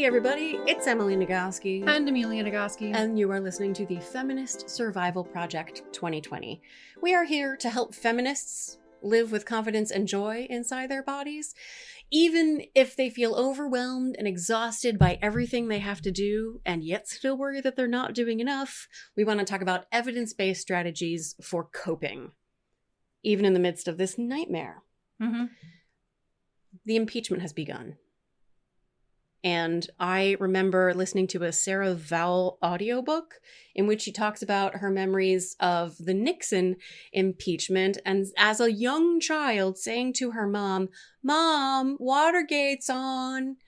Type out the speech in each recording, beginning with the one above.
everybody, it's Emily Nagoski. And Amelia Nagoski. And you are listening to the Feminist Survival Project 2020. We are here to help feminists live with confidence and joy inside their bodies, even if they feel overwhelmed and exhausted by everything they have to do, and yet still worry that they're not doing enough. We want to talk about evidence-based strategies for coping, even in the midst of this nightmare. Mm-hmm. The impeachment has begun. And I remember listening to a Sarah Vowell audiobook in which she talks about her memories of the Nixon impeachment, and as a young child saying to her mom, "Mom, Watergate's on."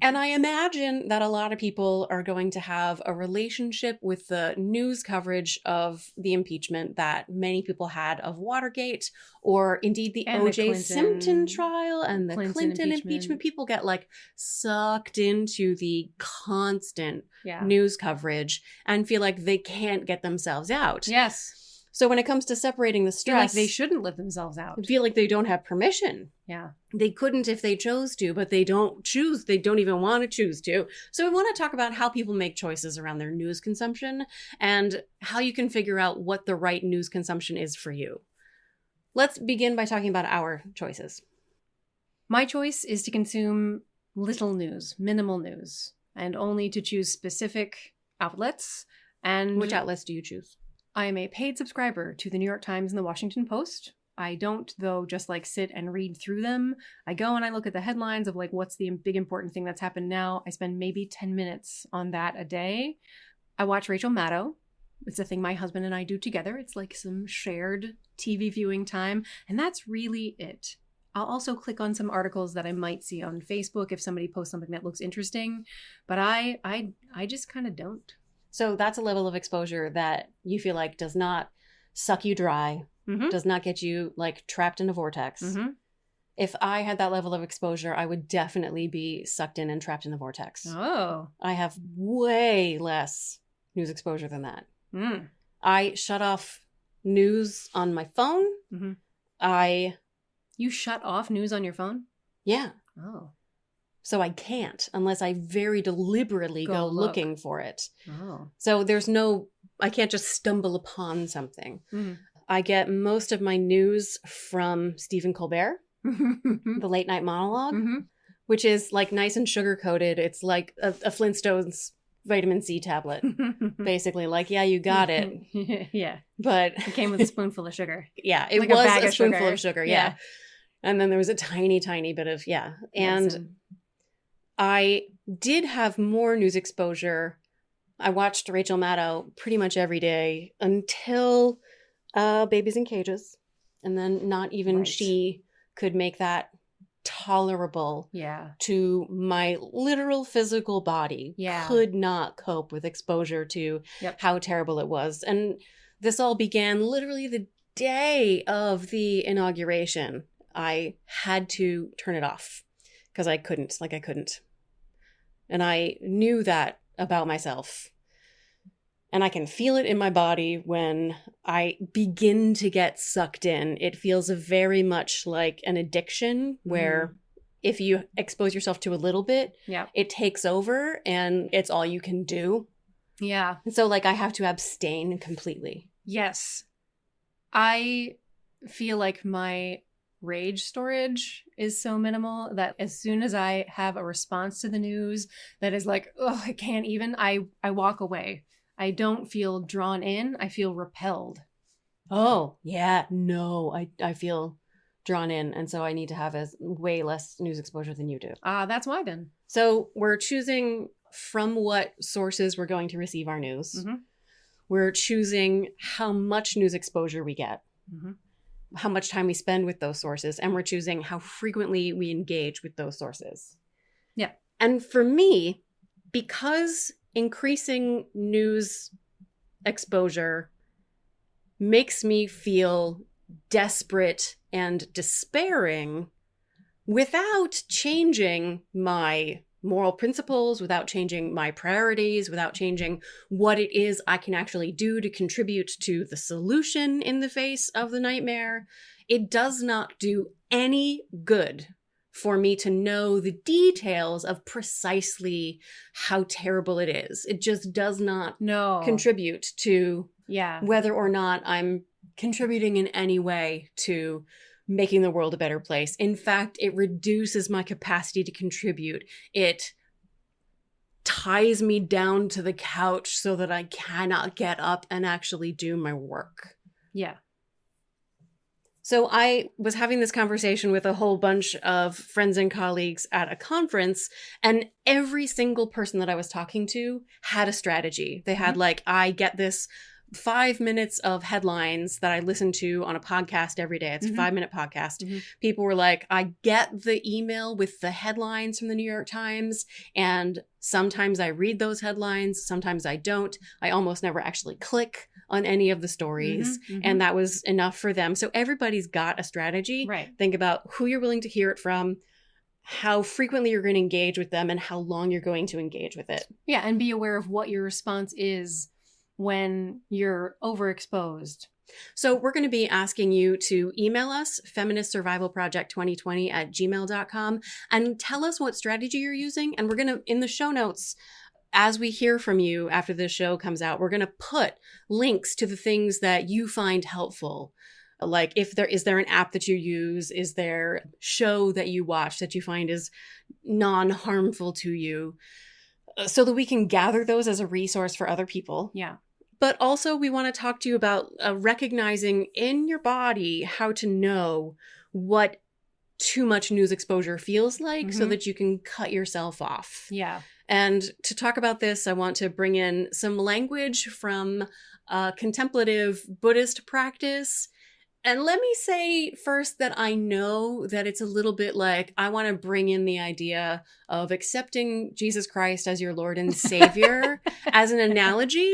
And I imagine that a lot of people are going to have a relationship with the news coverage of the impeachment that many people had of Watergate, or indeed the O.J. Simpson trial and the Clinton impeachment. People get sucked into the constant news coverage and feel like they can't get themselves out. Yes. So when it comes to separating the stress, feel like they shouldn't let themselves out. Feel like they don't have permission. Yeah. They couldn't if they chose to, but they don't choose. They don't even want to choose to. So we want to talk about how people make choices around their news consumption and how you can figure out what the right news consumption is for you. Let's begin by talking about our choices. My choice is to consume little news, minimal news, and only to choose specific outlets. And which outlets do you choose? I am a paid subscriber to the New York Times and the Washington Post. I don't, though, just sit and read through them. I go and I look at the headlines of what's the big important thing that's happened now. I spend maybe 10 minutes on that a day. I watch Rachel Maddow. It's a thing my husband and I do together. It's some shared TV viewing time. And that's really it. I'll also click on some articles that I might see on Facebook if somebody posts something that looks interesting. But I just kind of don't. So that's a level of exposure that you feel like does not suck you dry, does not get you trapped in a vortex. Mm-hmm. If I had that level of exposure, I would definitely be sucked in and trapped in the vortex. Oh. I have way less news exposure than that. Mm. I shut off news on my phone. Mm-hmm. You shut off news on your phone? Yeah. Oh. So I can't unless I very deliberately go looking for it. Oh. So I can't just stumble upon something. Mm-hmm. I get most of my news from Stephen Colbert, the late night monologue, which is nice and sugar-coated. It's like a Flintstones vitamin C tablet, basically. Yeah, you got it. Yeah. But it came with a spoonful of sugar. Yeah, it was a spoonful of sugar. Yeah. And then there was a tiny, tiny bit of, And I did have more news exposure. I watched Rachel Maddow pretty much every day until Babies in Cages. And then not even she could make that tolerable to my literal physical body. Could not cope with exposure to how terrible it was. And this all began literally the day of the inauguration. I had to turn it off because I couldn't. And I knew that about myself. And I can feel it in my body when I begin to get sucked in. It feels very much like an addiction where if you expose yourself to a little bit, it takes over and it's all you can do. Yeah. And so I have to abstain completely. Yes. I feel like my rage storage is so minimal that as soon as I have a response to the news that is oh, I can't even, I walk away. I don't feel drawn in. I feel repelled. Oh, yeah. No, I feel drawn in. And so I need to have way less news exposure than you do. That's why then. So we're choosing from what sources we're going to receive our news. Mm-hmm. We're choosing how much news exposure we get. Mm-hmm. How much time we spend with those sources, and we're choosing how frequently we engage with those sources. Yeah. And for me, because increasing news exposure makes me feel desperate and despairing without changing my moral principles, without changing my priorities, without changing what it is I can actually do to contribute to the solution in the face of the nightmare, it does not do any good for me to know the details of precisely how terrible it is. It just does not contribute to whether or not I'm contributing in any way to making the world a better place. In fact, it reduces my capacity to contribute. It ties me down to the couch so that I cannot get up and actually do my work. Yeah. So I was having this conversation with a whole bunch of friends and colleagues at a conference, and every single person that I was talking to had a strategy. They had I get this 5 minutes of headlines that I listen to on a podcast every day. It's a 5-minute podcast. People were like, I get the email with the headlines from the New York Times, and sometimes I read those headlines, sometimes I don't. I almost never actually click on any of the stories, and that was enough for them. So everybody's got a strategy. Right. Think about who you're willing to hear it from, how frequently you're going to engage with them, and how long you're going to engage with it. Yeah, and be aware of what your response is when you're overexposed. So we're going to be asking you to email us, feministsurvivalproject2020@gmail.com, and tell us what strategy you're using. And we're going to, in the show notes, as we hear from you after the show comes out, we're going to put links to the things that you find helpful. Like is there an app that you use? Is there a show that you watch that you find is non-harmful to you? So that we can gather those as a resource for other people. Yeah. But also we want to talk to you about recognizing in your body how to know what too much news exposure feels like so that you can cut yourself off. Yeah. And to talk about this, I want to bring in some language from contemplative Buddhist practice. And let me say first that I know that it's a little bit like I want to bring in the idea of accepting Jesus Christ as your Lord and Savior as an analogy.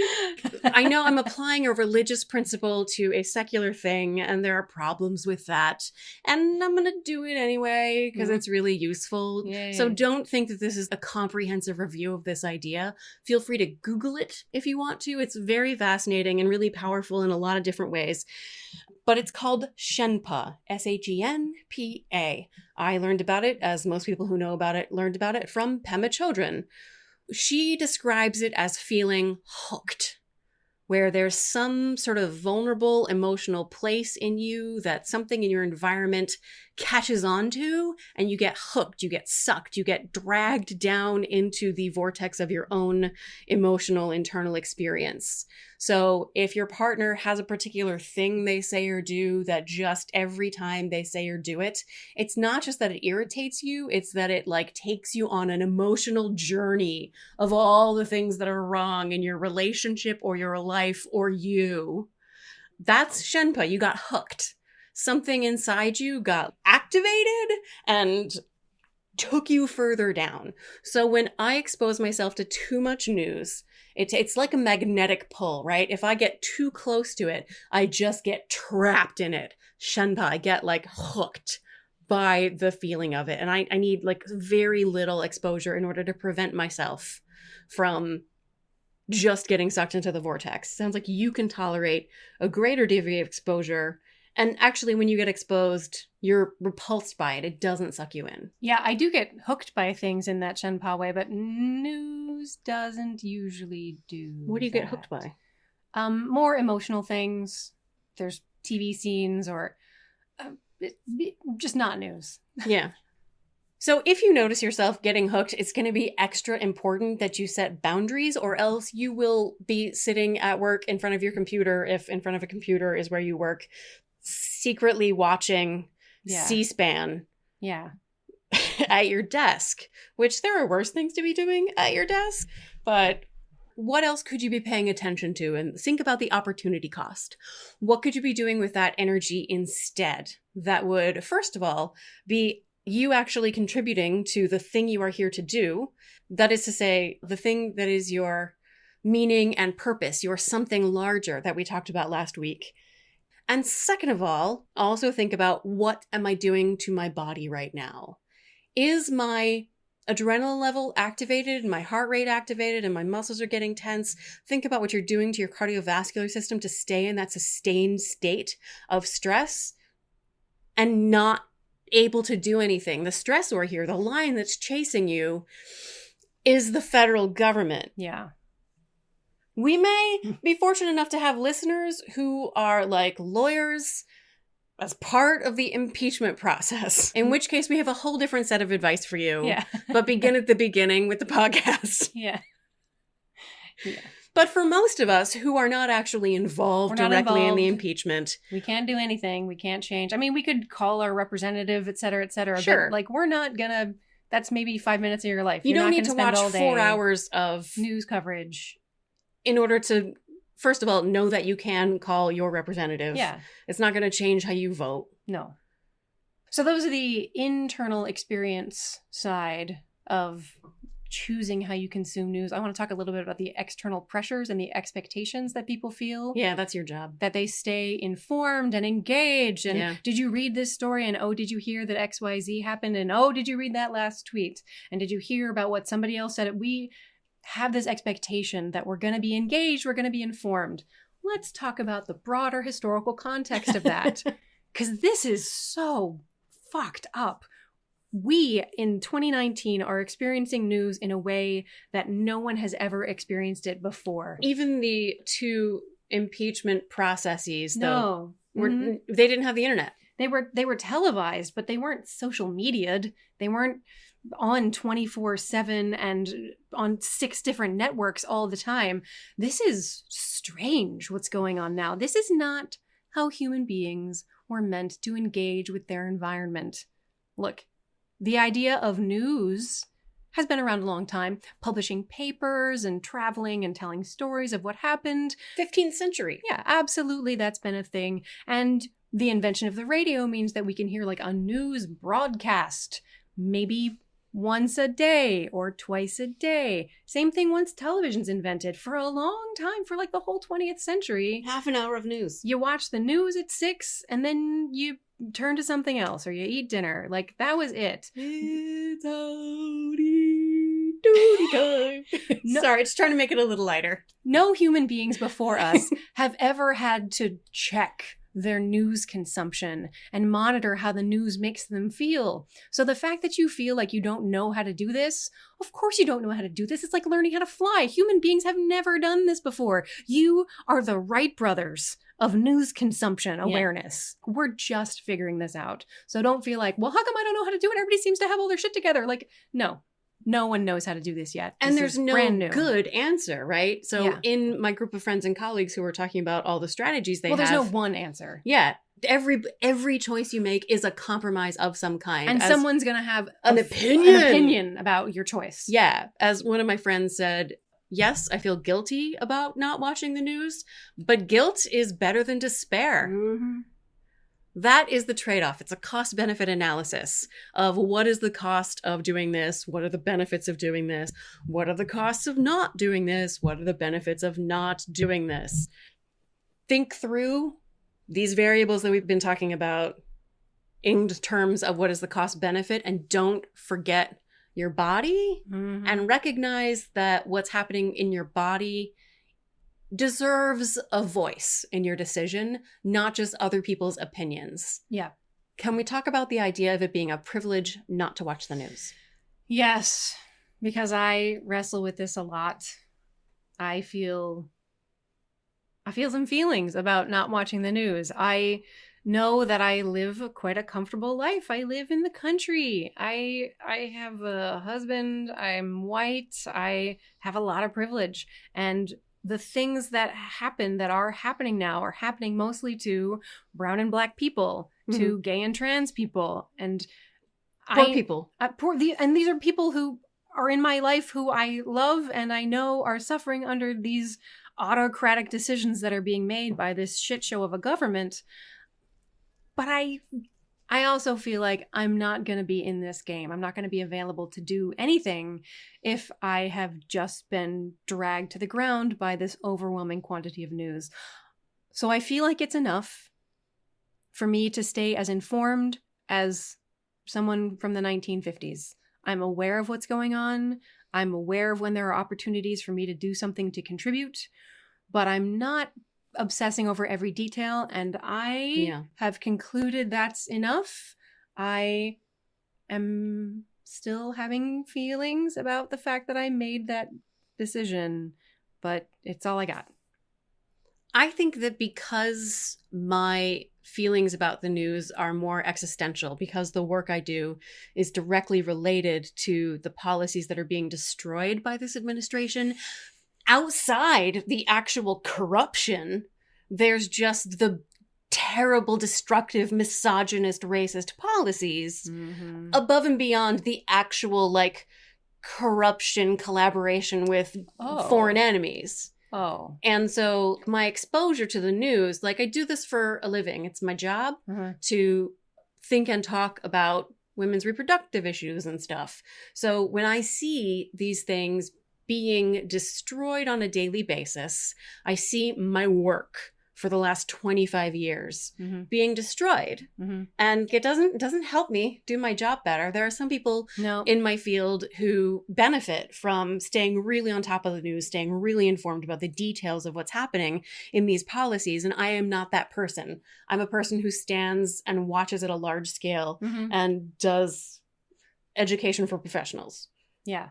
I know I'm applying a religious principle to a secular thing, and there are problems with that. And I'm going to do it anyway because it's really useful. Yeah. So don't think that this is a comprehensive review of this idea. Feel free to Google it if you want to. It's very fascinating and really powerful in a lot of different ways. But it's called Shenpa, Shenpa. I learned about it, as most people who know about it learned about it, from Pema Chodron. She describes it as feeling hooked, where there's some sort of vulnerable emotional place in you that something in your environment catches onto, and you get hooked, you get sucked, you get dragged down into the vortex of your own emotional internal experience. So if your partner has a particular thing they say or do that just every time they say or do it, it's not just that it irritates you, it's that it takes you on an emotional journey of all the things that are wrong in your relationship or your life or you. That's Shenpa. You got hooked. Something inside you got activated and took you further down. So when I expose myself to too much news, it's like a magnetic pull, right? If I get too close to it, I just get trapped in it. Shenpa, I get hooked by the feeling of it. And I need very little exposure in order to prevent myself from just getting sucked into the vortex. Sounds like you can tolerate a greater degree of exposure. And actually, when you get exposed, you're repulsed by it. It doesn't suck you in. Yeah, I do get hooked by things in that Shenpa way, but news doesn't usually do What do you get hooked by? More emotional things. There's TV scenes or just not news. Yeah. So if you notice yourself getting hooked, it's going to be extra important that you set boundaries, or else you will be sitting at work in front of your computer, if in front of a computer is where you work, secretly watching C-SPAN at your desk, which there are worse things to be doing at your desk. But what else could you be paying attention to? And think about the opportunity cost. What could you be doing with that energy instead? That would, first of all, be you actually contributing to the thing you are here to do. That is to say, the thing that is your meaning and purpose, your something larger that we talked about last week. And second of all, also think about, what am I doing to my body right now? Is my adrenaline level activated, and my heart rate activated, and my muscles are getting tense? Think about what you're doing to your cardiovascular system to stay in that sustained state of stress and not able to do anything. The stressor here, the lion that's chasing you, is the federal government. Yeah. We may be fortunate enough to have listeners who are like lawyers as part of the impeachment process, in which case we have a whole different set of advice for you. Yeah. But begin at the beginning with the podcast. Yeah. Yeah. But for most of us who are not actually involved directly in the impeachment, we can't do anything. We can't change. I mean, we could call our representative, et cetera, sure. but like, we're not gonna, that's maybe 5 minutes of your life. You don't need to watch 4 hours of news coverage in order to, first of all, know that you can call your representative. Yeah. It's not going to change how you vote. No. So those are the internal experience side of choosing how you consume news. I want to talk a little bit about the external pressures and the expectations that people feel. Yeah, that's your job. That they stay informed and engaged. And did you read this story? And oh, did you hear that XYZ happened? And oh, did you read that last tweet? And did you hear about what somebody else said? We have this expectation that we're going to be engaged, we're going to be informed. Let's talk about the broader historical context of that. Because this is so fucked up. We, in 2019, are experiencing news in a way that no one has ever experienced it before. Even the 2 impeachment processes, though, they didn't have the internet. They were televised, but they weren't social media'd. They weren't on 24/7 and on 6 different networks all the time. This is strange what's going on now. This is not how human beings were meant to engage with their environment. Look, the idea of news has been around a long time, publishing papers and traveling and telling stories of what happened. 15th century. Yeah, absolutely, that's been a thing. And the invention of the radio means that we can hear like a news broadcast, maybe once a day or twice a day. Same thing once television's invented. For a long time, for like the whole 20th century. Half an hour of news. You watch the news at 6 and then you turn to something else or you eat dinner. Like, that was it. It's howdy doody time. No, sorry, just trying to make it a little lighter. No human beings before us have ever had to check their news consumption and monitor how the news makes them feel. So the fact that you feel like you don't know how to do this, of course you don't know how to do this. It's like learning how to fly. Human beings have never done this before. You are the Wright brothers of news consumption awareness. Yeah. We're just figuring this out. So don't feel like, well, how come I don't know how to do it? Everybody seems to have all their shit together. Like, no. No one knows how to do this yet. And there's no good answer, right? So in my group of friends and colleagues who are talking about all the strategies they have. Well, there's no one answer. Yeah. Every choice you make is a compromise of some kind. And someone's going to have an opinion about your choice. Yeah. As one of my friends said, yes, I feel guilty about not watching the news, but guilt is better than despair. Mm-hmm. That is the trade-off. It's a cost-benefit analysis of what is the cost of doing this? What are the benefits of doing this? What are the costs of not doing this? What are the benefits of not doing this? Think through these variables that we've been talking about in terms of what is the cost-benefit, and don't forget your body, and recognize that what's happening in your body deserves a voice in your decision, not just other people's opinions. Yeah. Can we talk about the idea of it being a privilege not to watch the news? Yes, because I wrestle with this a lot. I feel some feelings about not watching the news. I know that I live quite a comfortable life. I live in the country. I have a husband. I'm white. I have a lot of privilege. And the things that are happening now are happening mostly to brown and black people, to gay and trans people, and poor people. And these are people who are in my life who I love and I know are suffering under these autocratic decisions that are being made by this shit show of a government. But I also feel like I'm not going to be in this game. I'm not going to be available to do anything if I have just been dragged to the ground by this overwhelming quantity of news. So I feel like it's enough for me to stay as informed as someone from the 1950s. I'm aware of what's going on. I'm aware of when there are opportunities for me to do something to contribute, but I'm not obsessing over every detail, and I have concluded that's enough. I am still having feelings about the fact that I made that decision, but it's all I got. I think that because my feelings about the news are more existential, because the work I do is directly related to the policies that are being destroyed by this administration, outside the actual corruption, there's just the terrible, destructive, misogynist, racist policies above and beyond the actual, like, corruption, collaboration with foreign enemies. Oh. And so my exposure to the news, like, I do this for a living. It's my job to think and talk about women's reproductive issues and stuff. So when I see these things being destroyed on a daily basis, I see my work for the last 25 years being destroyed. And it doesn't help me do my job better. There are some people in my field who benefit from staying really on top of the news, staying really informed about the details of what's happening in these policies. And I am not that person. I'm a person who stands and watches at a large scale and does education for professionals. Yeah.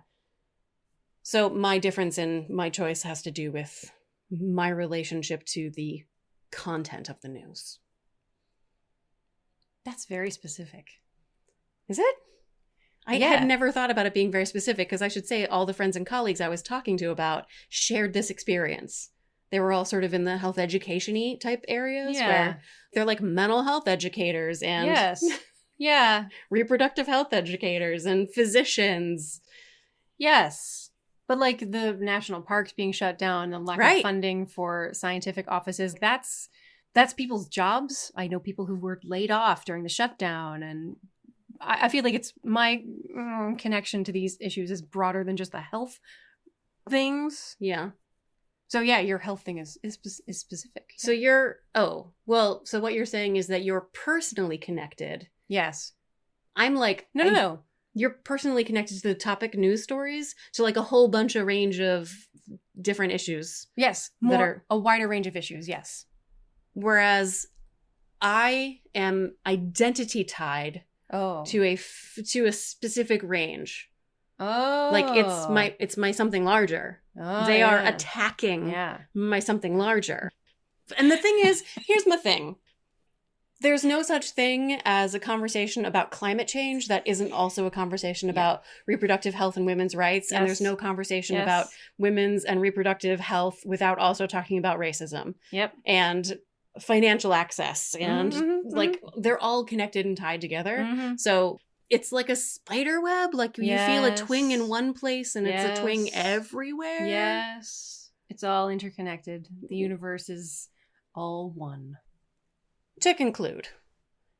So my difference in my choice has to do with my relationship to the content of the news. That's very specific. Is it? I had never thought about it being very specific, because I should say all the friends and colleagues I was talking to about shared this experience. They were all sort of in the health education-y type areas where they're like mental health educators and reproductive health educators and physicians. Yes. But like the national parks being shut down and lack of funding for scientific offices, that's people's jobs. I know people who were laid off during the shutdown, and I feel like it's my connection to these issues is broader than just the health things. Yeah. So yeah, your health thing is specific. So so what you're saying is that you're personally connected. Yes. I'm like, no. You're personally connected to the topic news stories, to like a whole bunch of range of different issues. Yes, a wider range of issues, yes. Whereas I am identity tied to a specific range. Oh. Like it's my something larger. They are attacking my something larger. And the thing is, here's my thing. There's no such thing as a conversation about climate change that isn't also a conversation about reproductive health and women's rights. Yes. And there's no conversation about women's and reproductive health without also talking about racism. Yep. And financial access. And like they're all connected and tied together. So it's like a spider web. Like you feel a twing in one place and it's a twing everywhere. Yes. It's all interconnected. The universe is all one. To conclude,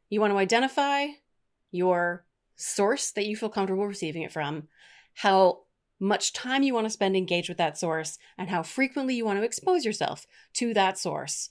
you want to identify your source that you feel comfortable receiving it from, how much time you want to spend engaged with that source, and how frequently you want to expose yourself to that source.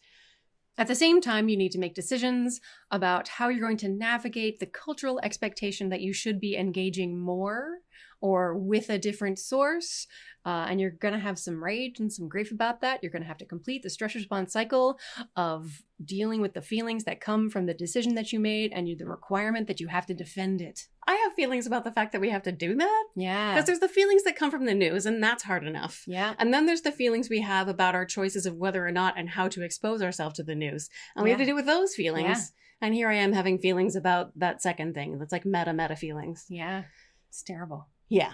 At the same time, you need to make decisions about how you're going to navigate the cultural expectation that you should be engaging more or with a different source. And you're going to have some rage and some grief about that. You're going to have to complete the stress response cycle of dealing with the feelings that come from the decision that you made and the requirement that you have to defend it. I have feelings about the fact that we have to do that. Yeah. Because there's the feelings that come from the news, and that's hard enough. Yeah. And then there's the feelings we have about our choices of whether or not and how to expose ourselves to the news. And we have to deal with those feelings. Yeah. And here I am having feelings about that second thing. That's like meta feelings. Yeah. It's terrible. Yeah.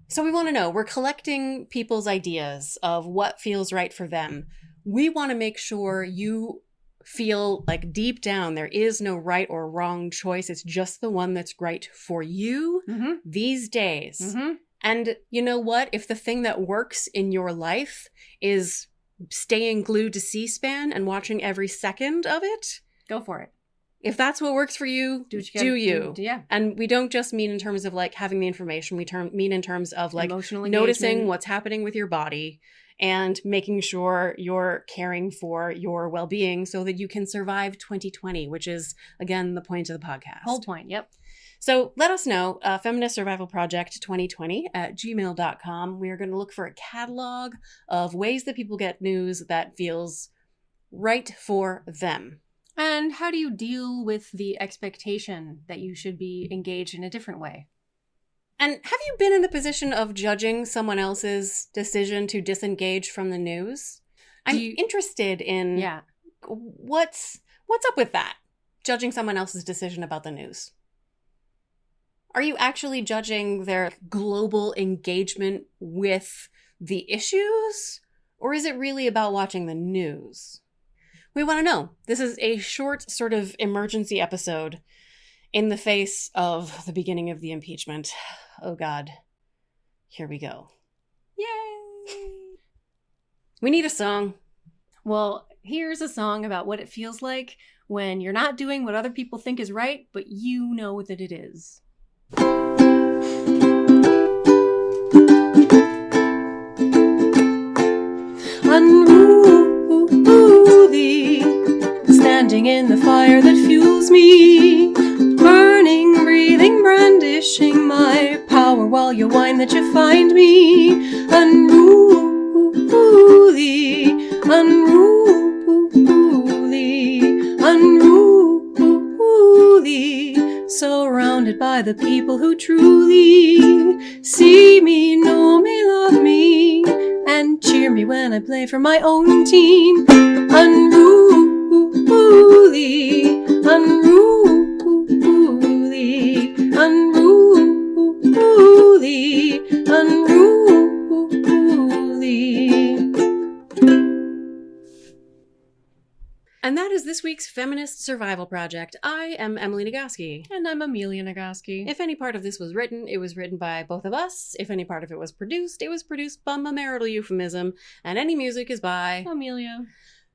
So we want to know, we're collecting people's ideas of what feels right for them. We want to make sure you feel like deep down there is no right or wrong choice. It's just the one that's right for you these days. And you know what? If the thing that works in your life is staying glued to C-SPAN and watching every second of it, go for it. If that's what works for you, do you. Yeah. And we don't just mean in terms of like having the information. We mean in terms of like emotional noticing what's happening with your body and making sure you're caring for your well-being so that you can survive 2020, which is, again, the point of the podcast. Whole point, yep. So let us know, Feminist Survival Project 2020 at gmail.com. We are going to look for a catalog of ways that people get news that feels right for them. And how do you deal with the expectation that you should be engaged in a different way? And have you been in the position of judging someone else's decision to disengage from the news? I'm interested in what's up with that, judging someone else's decision about the news. Are you actually judging their global engagement with the issues? Or is it really about watching the news? We want to know. This is a short sort of emergency episode in the face of the beginning of the impeachment. Oh God. Here we go. Yay! We need a song. Well, here's a song about what it feels like when you're not doing what other people think is right, but you know that it is. Unruly, standing in the fire that fuels me, burning, breathing, brandishing my power while you whine that you find me. Unruly, unruly, unruly, surrounded by the people who truly see me, know me, love me, and cheer me when I play for my own team. Unruly, unruly, unruly, unruly. And that is this week's Feminist Survival Project. I am Emily Nagoski. And I'm Amelia Nagoski. If any part of this was written, it was written by both of us. If any part of it was produced, it was produced by a marital euphemism. And any music is by Amelia.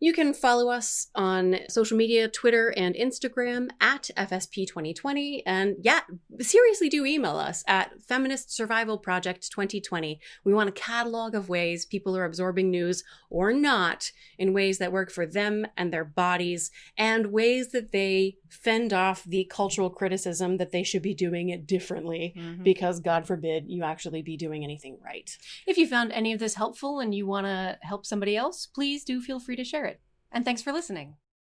You can follow us on social media, Twitter and Instagram at FSP2020. And yeah, seriously do email us at Feminist Survival Project 2020. We want a catalog of ways people are absorbing news or not in ways that work for them and their bodies, and ways that they fend off the cultural criticism that they should be doing it differently, because God forbid you actually be doing anything right. If you found any of this helpful and you want to help somebody else, please do feel free to share it. And thanks for listening.